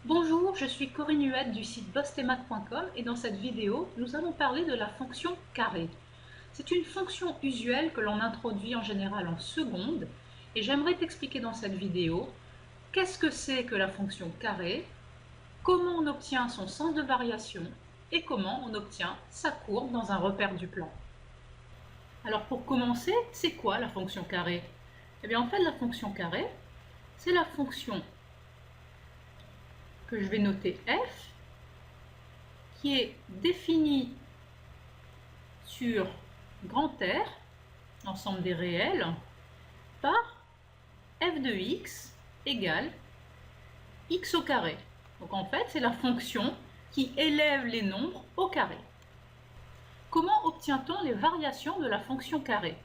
Bonjour, je suis Corinne Huette du site bossemath.com et dans cette vidéo, nous allons parler de la fonction carré. C'est une fonction usuelle que l'on introduit en général en seconde et j'aimerais t'expliquer dans cette vidéo qu'est-ce que c'est que la fonction carré, comment on obtient son sens de variation et comment on obtient sa courbe dans un repère du plan. Alors pour commencer, c'est quoi la fonction carré? Eh bien en fait la fonction carré, c'est la fonction que je vais noter f qui est définie sur grand R, l'ensemble des réels, par f de x égale x au carré. Donc en fait, c'est la fonction qui élève les nombres au carré. Comment obtient-on les variations de la fonction carré?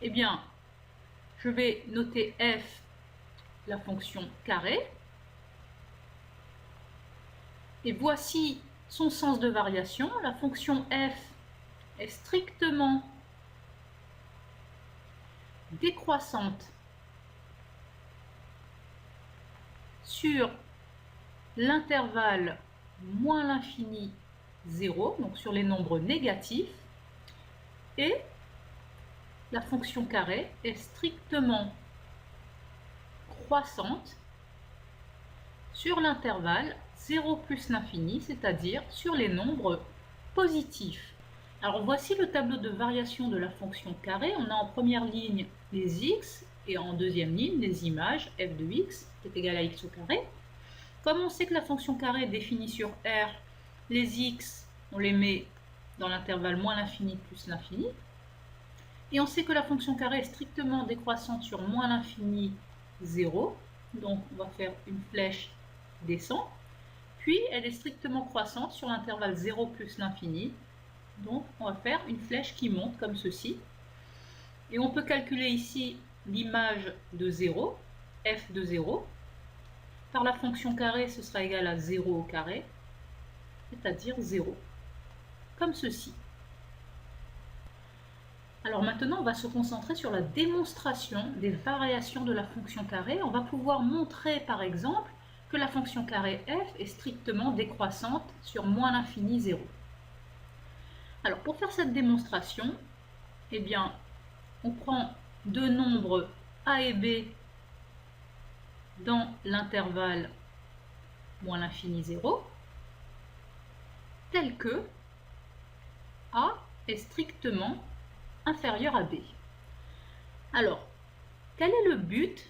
Eh bien, je vais noter f, la fonction carré, et voici son sens de variation. La fonction f est strictement décroissante sur l'intervalle moins l'infini 0, donc sur les nombres négatifs, et la fonction carré est strictement croissante sur l'intervalle 0 plus l'infini, c'est-à-dire sur les nombres positifs. Alors voici le tableau de variation de la fonction carré. On a en première ligne les x et en deuxième ligne les images f de x est égal à x au carré. Comme on sait que la fonction carré est définie sur R, les x, on les met dans l'intervalle moins l'infini plus l'infini. Et on sait que la fonction carré est strictement décroissante sur moins l'infini 0. Donc on va faire une flèche descend. Puis elle est strictement croissante sur l'intervalle 0 plus l'infini. Donc on va faire une flèche qui monte comme ceci. Et on peut calculer ici l'image de 0, f de 0. Par la fonction carré, ce sera égal à 0 au carré, c'est-à-dire 0, comme ceci. Alors maintenant, on va se concentrer sur la démonstration des variations de la fonction carré. On va pouvoir montrer, par exemple, que la fonction carré f est strictement décroissante sur moins l'infini 0. Alors pour faire cette démonstration, eh bien, on prend deux nombres a et b dans l'intervalle moins l'infini 0, tel que a est strictement inférieur à b. Alors, quel est le but?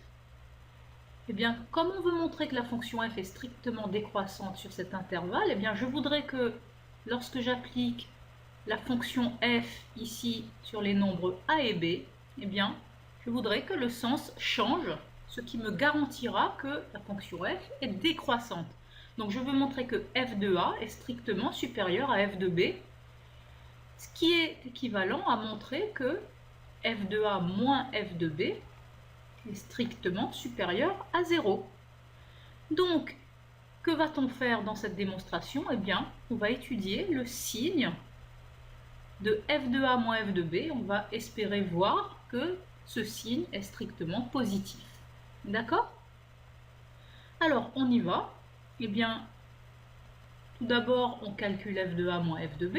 Eh bien, comme on veut montrer que la fonction f est strictement décroissante sur cet intervalle, eh bien, je voudrais que lorsque j'applique la fonction f ici sur les nombres a et b, eh bien, je voudrais que le sens change, ce qui me garantira que la fonction f est décroissante. Donc je veux montrer que f de a est strictement supérieur à f de b, ce qui est équivalent à montrer que f de a moins f de b est strictement supérieur à 0. Donc, que va-t-on faire dans cette démonstration? Eh bien, on va étudier le signe de f de a moins f de b. On va espérer voir que ce signe est strictement positif. D'accord? Alors, on y va. Eh bien, tout d'abord, on calcule f de a moins f de b.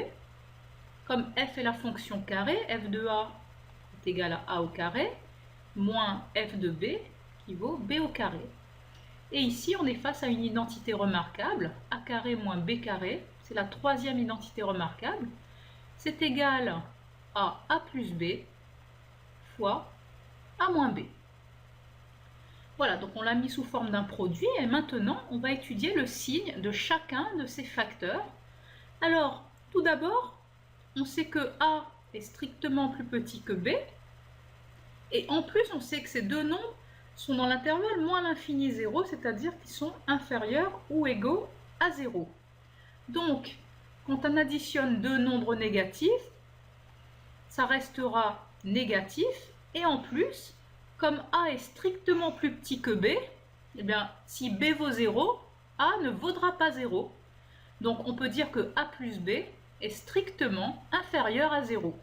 Comme f est la fonction carré, f de a est égal à a au carré, moins f de b qui vaut b au carré. Et ici, on est face à une identité remarquable, a carré moins b carré. C'est la troisième identité remarquable. C'est égal à a plus b fois a moins b. Voilà, donc on l'a mis sous forme d'un produit et maintenant on va étudier le signe de chacun de ces facteurs. Alors, tout d'abord, on sait que a est strictement plus petit que b et en plus on sait que ces deux nombres sont dans l'intervalle moins l'infini 0, c'est-à-dire qu'ils sont inférieurs ou égaux à 0. Donc, quand on additionne deux nombres négatifs, ça restera négatif. Et en plus, comme a est strictement plus petit que b, eh bien, si b vaut 0, a ne vaudra pas 0. Donc, on peut dire que a plus b est strictement inférieur à 0.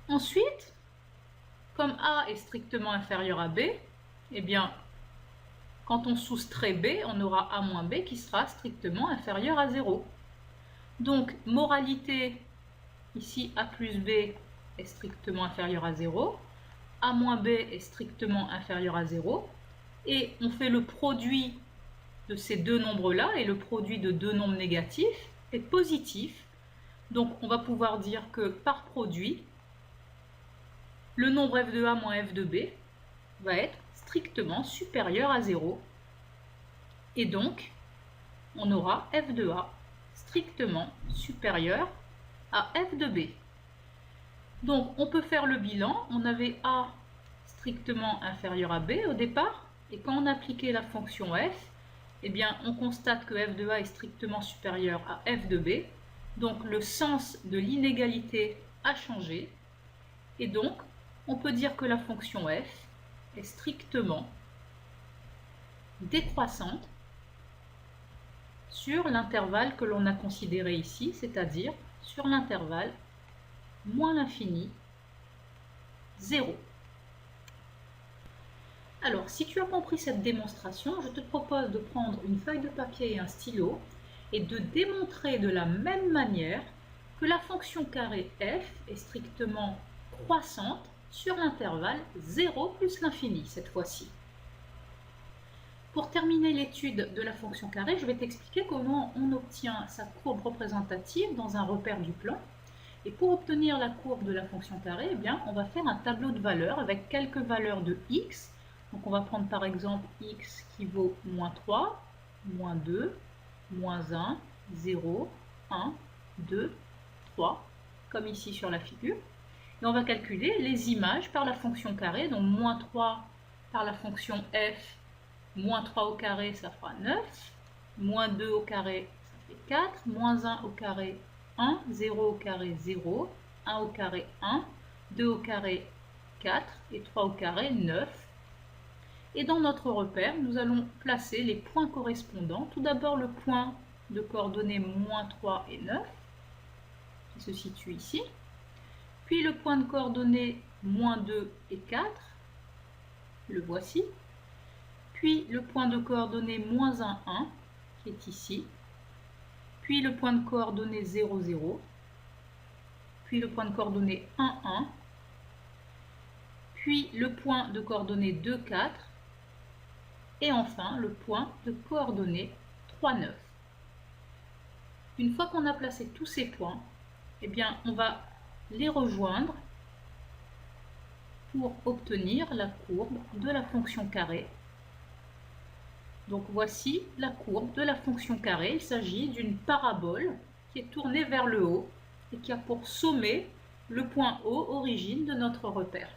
Ensuite, comme a est strictement inférieur à b, eh bien, Quand on soustrait b, on aura a moins b qui sera strictement inférieur à 0. Donc, moralité, ici a plus b est strictement inférieur à 0. A moins b est strictement inférieur à 0. Et on fait le produit de ces deux nombres-là, et le produit de deux nombres négatifs est positif. Donc, on va pouvoir dire que par produit, le nombre f de a moins f de b va être strictement supérieur à 0. Et donc, on aura f de a strictement supérieur à f de b. Donc, on peut faire le bilan. On avait a strictement inférieur à b au départ. Et quand on appliquait la fonction f, eh bien, on constate que f de a est strictement supérieur à f de b. Donc, le sens de l'inégalité a changé. Et donc, on peut dire que la fonction f est strictement décroissante sur l'intervalle que l'on a considéré ici, c'est-à-dire sur l'intervalle moins l'infini 0. Alors, si tu as compris cette démonstration, je te propose de prendre une feuille de papier et un stylo et de démontrer de la même manière que la fonction carré f est strictement croissante sur l'intervalle 0 plus l'infini cette fois-ci. Pour terminer l'étude de la fonction carré, je vais t'expliquer comment on obtient sa courbe représentative dans un repère du plan. Et pour obtenir la courbe de la fonction carré, eh bien, on va faire un tableau de valeurs avec quelques valeurs de x. Donc on va prendre par exemple x qui vaut moins 3, moins 2, moins 1, 0, 1, 2, 3, comme ici sur la figure. Et on va calculer les images par la fonction carré, donc moins 3 par la fonction f, moins 3 au carré, ça fera 9, moins 2 au carré, ça fait 4, moins 1 au carré, 1, 0 au carré, 0, 1 au carré, 1, 2 au carré, 4, et 3 au carré, 9. Et dans notre repère, nous allons placer les points correspondants. Tout d'abord, le point de coordonnées moins 3 et 9, qui se situe ici. Puis le point de coordonnées moins 2 et 4, le voici. Puis le point de coordonnées moins 1, 1, qui est ici. Puis le point de coordonnées 0, 0. Puis le point de coordonnées 1, 1. Puis le point de coordonnées 2, 4. Et enfin le point de coordonnées 3, 9. Une fois qu'on a placé tous ces points, eh bien, on va les rejoindre pour obtenir la courbe de la fonction carré. Donc voici la courbe de la fonction carré. Il s'agit d'une parabole qui est tournée vers le haut et qui a pour sommet le point O, origine de notre repère.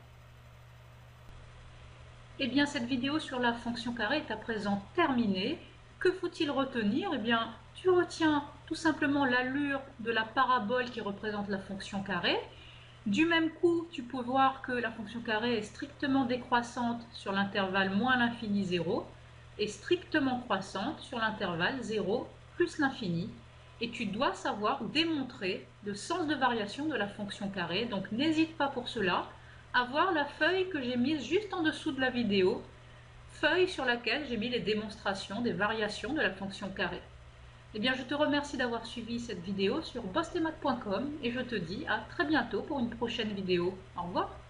Eh bien, cette vidéo sur la fonction carré est à présent terminée. Que faut-il retenir? Eh bien, tu retiens tout simplement l'allure de la parabole qui représente la fonction carré. Du même coup, tu peux voir que la fonction carré est strictement décroissante sur l'intervalle moins l'infini 0 et strictement croissante sur l'intervalle 0 plus l'infini. Et tu dois savoir démontrer le sens de variation de la fonction carré. Donc n'hésite pas pour cela à voir la feuille que j'ai mise juste en dessous de la vidéo, feuille sur laquelle j'ai mis les démonstrations des variations de la fonction carré. Eh bien, je te remercie d'avoir suivi cette vidéo sur bossdesmaths.com et je te dis à très bientôt pour une prochaine vidéo. Au revoir.